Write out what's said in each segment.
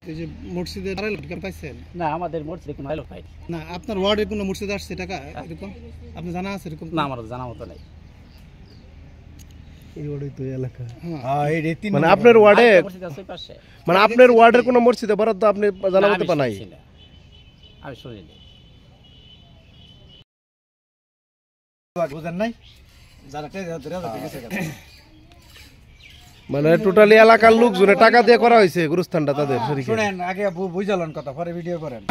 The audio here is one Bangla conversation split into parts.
এই যে মসজিদে টাকা পাইছেন? না, আমাদের মসজিদে কোনো আইলো পাই না। আপনার ওয়ার্ডে কোনো মসজিদে আসছে টাকা এরকম? আপনি জানা আছে এরকম? না, আমার জানা মতো নাই। এই ওয়ার্ডে তো এলাকা। হ্যাঁ, এই তিন মানে আপনার ওয়ার্ডে মসজিদ আছে ওই পাশে। মানে আপনার ওয়ার্ডের কোনো মসজিদে বরাদ্দ আপনি জানা মতো পান নাই? আমি শুনিনি। বুঝেন নাই যারা ধরে গেছে মানে টোটালি এলাকার লোকজনে টাকা দিয়ে করা হয়েছে গুরুস্থানটা তাদের শরীকে। শুনেন আগে বুঝালেন কথা পরে ভিডিও করেন।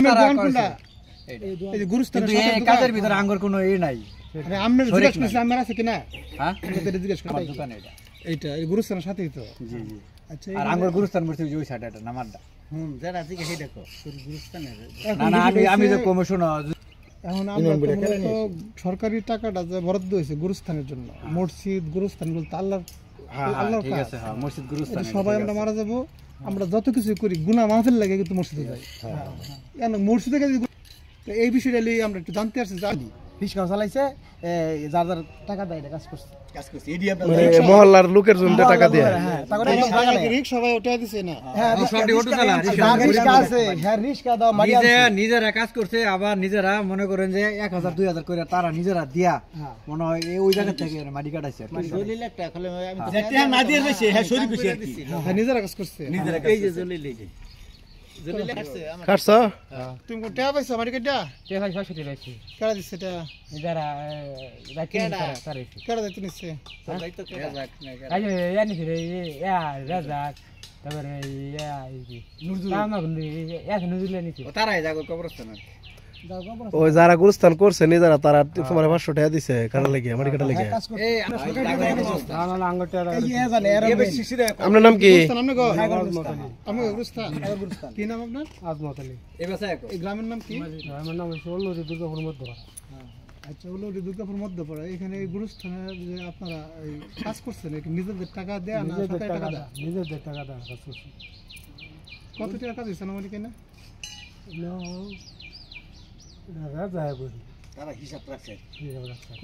এই যে গুরুস্থানের কিন্তু এই কাজের ভিতরে আঙ্গুর কোনো এই নাই। আরে আমরা জিজ্ঞেস করছি আমার আছে কিনা? হ্যাঁ, আমাদের জিজ্ঞেস আমার করতে দোকানে এটা। এইটা এই গুরুস্থানের সাথেই তো। জি জি। আচ্ছা, আর আঙ্গুর গুরুস্থান মসজিদ ওই সাইডে এটা নামারটা। যারা জিজ্ঞেস এই দেখো গুরুস্থানের। না না, আমি যে কমিশন এখন আমরা তো সরকারি টাকাটা যে বরাদ্দ হয়েছে গুরুস্থানের জন্য, মসজিদ গুরুস্থান বলতে আল্লাহর ঠিক আছে। হ্যাঁ, মসজিদ গুরুস্থান সবাই আমরা মারা যাব, আমরা যত কিছু করি গুনাহ মাফের লাগে কিন্তু মসজিদে যাই। কেন মসজিদে গেলে এই বিষয়টা নিয়ে আমরা একটু জানতে আসছি। জানি রিক্সা চালাইছে, যার যার টাকা দেয় কাজ করছে মানে মহল্লার লোকের জন্য টাকা দেয়। হ্যাঁ, সবাই ওটা দিছে না। নিজেরা কাজ করছে, আবার নিজেরা মনে করেন যে 1000 2000 করে তারা নিজেরা দিয়া মনে হয় ওই জায়গা থেকে মাটি কাটাইছে। নিজেরা কাজ করছে। কাটছ? তুমি কোন টাকা পাইছো মাটি কাটা? কে ভাই 600 টাকা পাইছি। কারা দিচ্ছে এটা? যারা তারাইছে। কারা দিতে নিচ্ছে? আই জানি রে ইয়া রাজাক, তারপরে ইয়া নুরজুল নাম গুলি ইয়া নুরজুল নিছে। তারাই যাগো কবরস্থানে। ওই যারা গুরুস্থান করছে নিজেরা তারা তোমার 500 টাকা দিছে কাটা লাগে মাটি কাটা লাগে। এই না আঙ্গুরটা আপনার নাম কি? আমি গুরুস্থান। কি নাম আপনার? আজমত আলী। এই গ্রামের নাম কি? আমার নাম হলো দুর্গাপুর মধ্যপাড়া। আচ্ছা, হলো দুর্গাপুর মধ্যপাড়া। এখানে এই গুরুস্থানে যে আপনারা এই কাজ করছেন নিজেদের টাকা দেয়া না সরকারি টাকা দেয়া? নিজেদের টাকা দেওয়া কাজ করছি। কত টাকা কাজ হয়েছে আমাদের কেনা? তারা হিসাব রাখছে।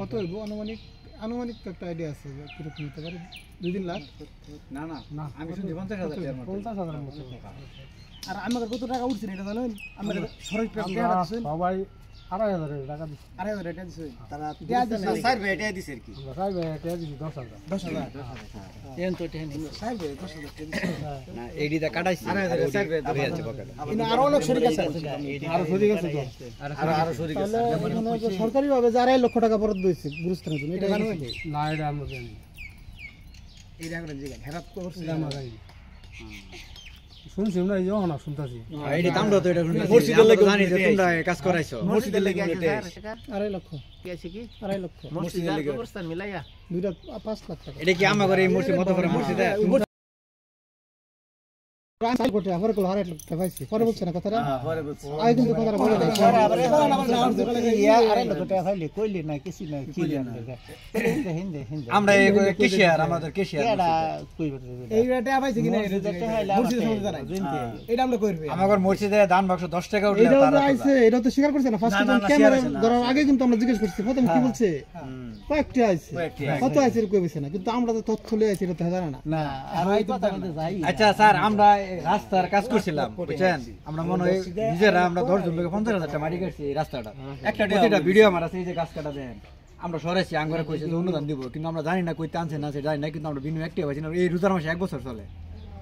কত হইব আনুমানিক? আনুমানিক তো একটা আইডিয়া আছে যে কিরকম হতে পারে? 2-3 লাখ? না না না, আমি শুনছি 50,000 টাকা। 50,000 মতো। আর আমাদের কত টাকা উঠছে এটা জানেন? আমরা সরকারি টাকা দিছেন সবাই 2,500 টাকা দিছে। 2,500 টাকা দিছেন। তারা দেয়া দিছে, স্যার ভাই এটা দিছে আর কি। আমরা সাহেব টাকা দিছি 10,000। 10,000 এন তো টেন সাহেব 10,000 না, এইদিটা কাটাইছি। স্যার ভাই ধরে আছে পকেটে। ইনা আরো অনেক শরীক আছে। আরো শরীক আছে তো। আরো শরীক আছে। তাহলে সরকারি ভাবে যে 2.5 লক্ষ টাকা বরাদ্দ হয়েছে গুরুস্থানের জন্য, এটা জানেন? না, এটা আমরা জানি। এইটা করে জিগা হেরাত করছে আমরা জানি। শুনছি না, এই যে না শুনতাছি। এইটা দাম তো এটা শুনছি। মসজিদের লাগি জানি যে তোমরা কাজ করাইছো। মসজিদের লাগি এটা 2.5 লক্ষ। কি আছে কি? 2.5 লক্ষ। মসজিদের লাগি অবস্থান মিলাইয়া দুইটা 5 লাখ টাকা। এটা কি আমাদের এই মসজিদ মত করে মসজিদে রাস্তায় কোটে আবার কো 2.5 লক্ষ পাইছি। পরে বলছ না কথাটা? হ্যাঁ, পরে বলছি। আই কিন্তু কথাটা বলে নাই। ইয়া 2.5 লক্ষ টাকা ফাইলে কইলি না কিছু না কি জানি। হিন্দে আমরা এই কেশিয়ার, আমাদের কেশিয়ার এটা কই বলতে এই টাকা পাইছে কিনা মসজিদে হাইলা মুর্শিদ সমুদ্র জানাই। এটা আমরা কইরবে। আমাদের মসজিদে দান বাক্স 10 টাকা উঠলে এটা তারা আইছে, এটা তো স্বীকার করছে না। ফার্স্ট টাইম ক্যামেরা ধরার আগে কিন্তু আমরা জিজ্ঞেস করছি প্রথম কি বলছে? কয়েকটি আইছে। কত আইছে কইছে না, কিন্তু আমরা তো তথ্য লই আইছি এটা জানা না। না আর ওই কথা বলতে যাই। আচ্ছা স্যার, আমরা রাস্তার কাজ করছিলাম বুঝছেন। আমরা মনে হয় নিজেরা আমরা 10 জন লোক 50,000 টাকা মাটি কাটছি এই রাস্তাটা। একটা প্রতিটা ভিডিও আমার আছে, এই যে গাছ কাটা দেন আমরা সরাইছি। আঙ্গুরে কইছে যে অনুদান দিব, কিন্তু আমরা জানি না কইতে আনছে না সে জানি না, কিন্তু আমরা বিনু একটি হইছে না। এই রোজার মাসে 1 বছর চলে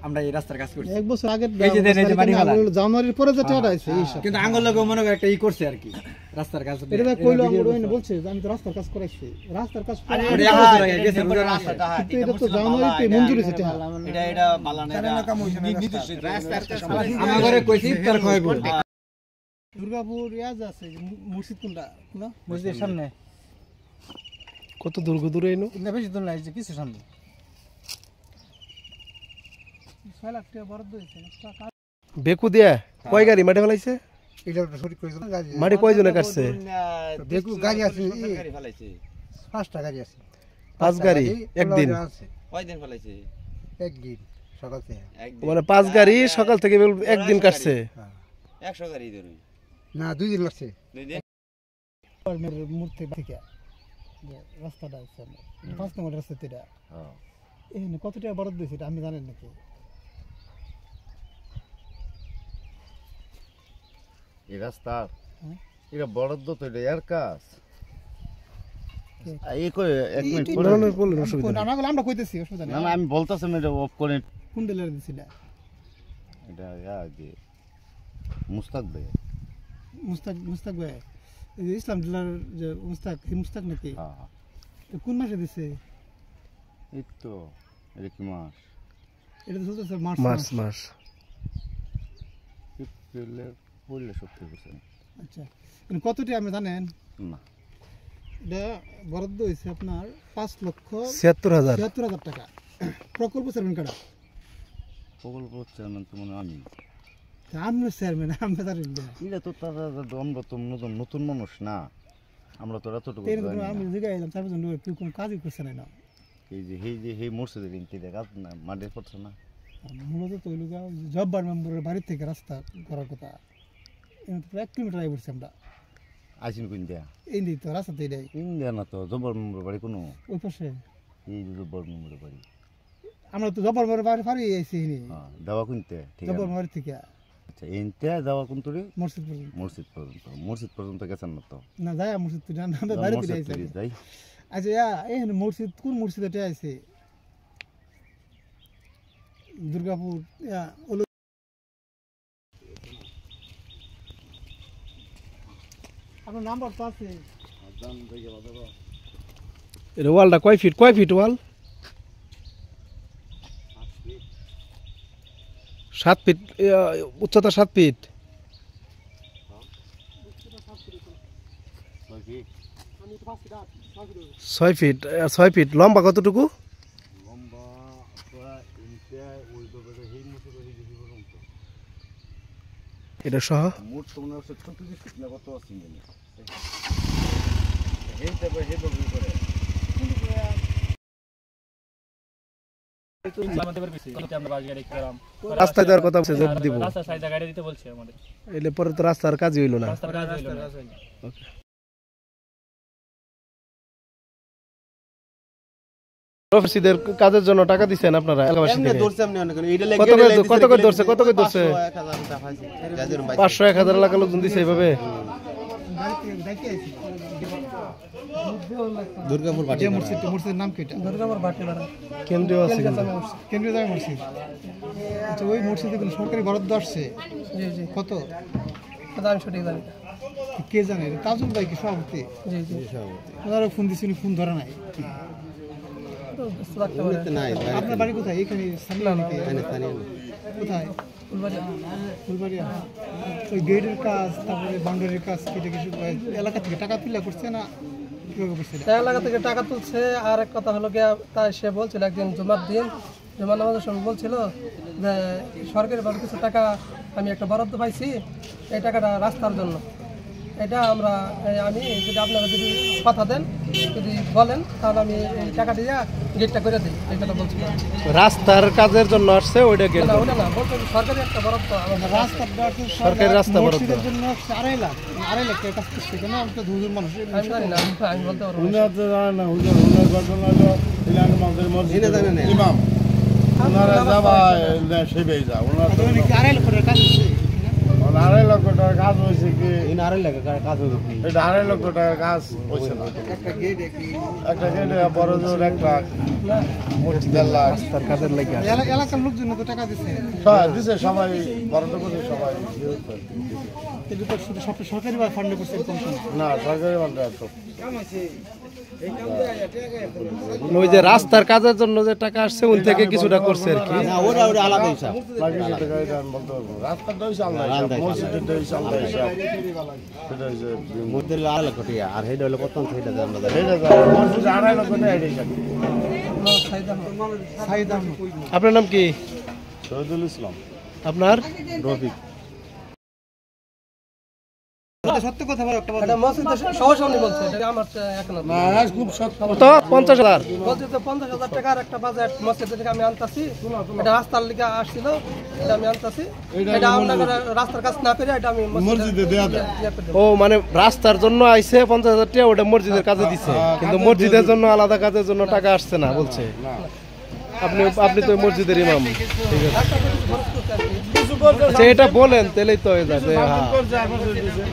আমরা এই রাস্তার কাজ করছি। 1 বছর আগে এই যে দেন, এই যে মাটি ফেলা। জানুয়ারির পরে যে টাকা আইছে এই সব। কিন্তু আঙ্গুর লোক মনে করে একটা ই করছে আর কি রাস্তার কাজ। এটা কইলো আমরা বলছে যে আমি তো রাস্তার কাজ করাইছি। রাস্তার কাজ করে এটা 1 বছর আগে গেছে রোজার মাসে। কিন্তু এটা তো জানুয়ারিতে মঞ্জুর হইছে টাকা। এটা বালানে রাস্তার কাজ আমারে কইছি ইফতার খাইব। দুর্গাপুর ইয়াজ আছে মসজিদ কোনটা? কোন মসজিদের সামনে কত দূরে এনো? না বেশি দূর না, এই যে কিছু সামনে 6 লাখ টাকা বরাদ্দ হইছে না টাকা। বেকু দিয়া কয় গাড়ি মাটি ফেলাইছে? এটা সঠিক কইছো না? গাড়ি মাটি কয়জনে কাটছে? দেখু গাড়ি আছে, 5টা গাড়ি আছে। 5 গাড়ি একদিন? কয়দিন ফলাইছে? একদিন সকাল থেকে। মানে 5 গাড়ি সকাল থেকে একদিন কাটছে? 100 গাড়ি ধরুন না 2 দিন লাগছে। 2 দিন মূর্তি থেকে রাস্তাটা আছে 5 নম্বর রাস্তা এটা। এখানে কত টাকা বরাদ্দ হয়েছে এটা আপনি জানেন নাকি? এই রাস্তা হ্যাঁ। এটা বরাদ্দ তো এটা এর কাজ এই কই এক মিনিট এই- পরে বললেন অসুবিধা নেই। আমরা কইতেছি অসুবিধা নেই না না আমি বলতাছিলাম এটা অফ করে কোন ডিলার দিছিল এটা যে মুস্তাক ভাই মুস্তাক ভাই এই যে ইসলাম ডিলার যে মুস্তাক নাকি হ্যাঁ হ্যাঁ। তো কোন মাসে দিছে এই তো এটা কি মাস এটা তো চলতেছে মার্চ মার্চ মাস। মাস এপ্রিলের পড়লে 70%। আচ্ছা কিন্তু কতটি আপনি জানেন না এটা বরাদ্দ হয়েছে আপনার 5,76,000 76,000 টাকা প্রকল্প চেয়ারম্যান কাটা প্রকল্প চেয়ারম্যান তো মনে হয় আমি আমি চেয়ারম্যান আমি জানেন না এটা তো তারা আমরা তো নতুন মানুষ না আমরা তো এতটুকু তেরে জানি না। আমি জিজ্ঞাসা করলাম তারপর জন্য কেউ কোনো কাজই করছে না এই মসজিদের ইনকিতে কাজ না মাঠে পড়ছে না মূলত তো ওই লোক জব্বার মেম্বরের বাড়ির থেকে রাস্তা করার কথা এখানে তো প্রায় 1 কিলোমিটার আগে পড়ছে আমরা আইসিন কোন দেয়া এই দিক তো রাস্তা তো এটাই ইন্ডিয়া না তো জব্বর মেম্বার বাড়ি কোনো ওই পাশে এই যে জব্বর মেম্বার বাড়ি আমরা তো জব্বার মেম্বরের বাড়ি ফারি আইছি হ্যাঁ দেওয়া কোনতে ঠিক জব্বার আছে মেম্বরের থেকে আচ্ছা এনতে দেওয়া কোন তোরে মসজিদ পর্যন্ত মসজিদ পর্যন্ত গেছেন না তো না যাই মসজিদ তো জানা আমরা বাড়ি থেকে মসজিদ আইছি থেকে যাই আচ্ছা এখানে মসজিদ কোন মসজিদ এটা আছে দুর্গাপুর আপনার নাম্বার তো আছে এটা ওয়ালটা কয় ফিট ওয়াল 7 ফিট উচ্চতা 7 ফিট 6 ফিট লম্বা কতটুকু লম্বা এনতে ওই দরজা এই মসজিদের এই যে পর্যন্ত এটা সহ মোট তো মনে হচ্ছে 36 ফিট না কত আছে জানি এইটা হে বগি করে রাস্তা দেওয়ার কথা বলছে জব দিব রাস্তা সাইডে গাড়ি দিতে বলছে আমাদের এলে পরে তো রাস্তার কাজই হইলো না রাস্তার কাজ হইলো না। প্রবাসীদের কাজের জন্য টাকা দিচ্ছেন আপনারা এলাকাবাসী থেকে কত করে ধরছে 500-1000 এলাকার লোকজন দিছে এইভাবে দুর্গাপুর বাটি মসজিদের নাম কি এটা দুর্গাপুর বাটি কেন্দ্রীয় আছে কিন্তু। কেন্দ্রীয় জামে মসজিদ আচ্ছা ওই মসজিদে কোনো সরকারি বরাদ্দ আসছে জি জি কত আমি সঠিক জানি না। কে জানে তাজুল ভাই কি সভাপতি জি জি ওনারা ফোন দিচ্ছি ফোন ধরে নাই তো ব্যস্ত থাকতে পারে আপনার বাড়ি কোথায় এখানে স্থানীয় নাকি কোথায় ফুলবাড়িয়া ওই গেটের কাজ তারপরে বাউন্ডারির কাজ কেটে কিছু এলাকা থেকে টাকা তুলে করছে না কিভাবে করছে তাই এলাকা থেকে টাকা তুলছে। আর এক কথা হলো গিয়া তাই সে বলছিল একদিন জুমার দিন জুমার নামাজের সময় বলছিল যে সরকারি ভাবে কিছু টাকা আমি একটা বরাদ্দ পাইছি, এই টাকাটা রাস্তার জন্য। এটা আমরা আমি যদি আপনারা যদি কথা দেন, যদি বলেন, তাহলে আমি এই টাকা দিয়ে গেটটা করে দিই, এই কথা বলছিলাম। রাস্তার কাজের জন্য আসছে ওইটা গেট না ওটা না, বলতে সরকারি একটা বরাদ্দ আমাদের রাস্তা সরকারি রাস্তা বরাদ্দ। মসজিদের জন্য 2.5 লাখ টাকা কাজ করছে কেন আমি তো দুজন মানুষ আমি জানি না, আমি বলতে পারবো না। ইমাম ওনারা যাবা সেবে যা ওনার কি 2.5 লাখ টাকা কাজ করছে 2.5 লক্ষ টাকার কাজ হয়েছে কি 2.5 লক্ষ টাকার কাজ হয়েছে এটা 2.5 লক্ষ টাকার কাজ হয়েছে না একটা গেটে বড় জোর 1 লাখ মসজিদ 1 লাখ রাস্তার কাজের লাগে আসছে। এলাকার লোকজন তো টাকা দিচ্ছে দিছে সবাই বরাদ্দ করছে সবাই কিন্তু তো শুধু সব সরকারি বা ফান্ডে করছে এরকম তো না। না সরকারি মানতে তো ওই যে রাস্তার কাজের জন্য যে টাকা আসছে ওই থেকে কিছুটা করছে আর কি। বাকি টাকা এটা আমি বলতে পারবো না। রাস্তাটা হইছে আল্লাহ হিসাব, মসজিদটা হইছে আল্লাহ হিসাব। সেটা হইছে মসজিদের 2.5 লক্ষ টাকা আর হেড হলো কত সেটা আমরা জানি মসজিদ 2.5 লক্ষ টাকা এটাই জানি সাইদ আহমদ আপনার নাম কি? শহীদুল ইসলাম আপনার রফিক সত্য কথা বলো একটা এটা মসজিদের সহসামনি বলছে, এটা আমার এখন না খুব সত্য তো 50,000 বলছে তো 50,000 টাকার একটা বাজেট মসজিদ থেকে আমি আনতাছি, এটা রাস্তার লিখে আসছিল, এটা আমি আনতাছি, এটা আমরা রাস্তার কাজ না করে এটা আমি মসজিদে দেয়া দেয়। ও মানে রাস্তার জন্য আইছে 50,000 টাকা ওটা মসজিদের কাজে দিছে, কিন্তু মসজিদের জন্য আলাদা কাজের জন্য টাকা আসছে না বলছে। আপনি তো ওই মসজিদের ইমাম, ঠিক আছে। রাস্তা করে খরচ করতে আর কি। করছে আচ্ছা, এটা বলেন তাহলেই তো হয়ে যায় যে, মাহফিল হ্যাঁ। করছে আর মসজিদ দিছে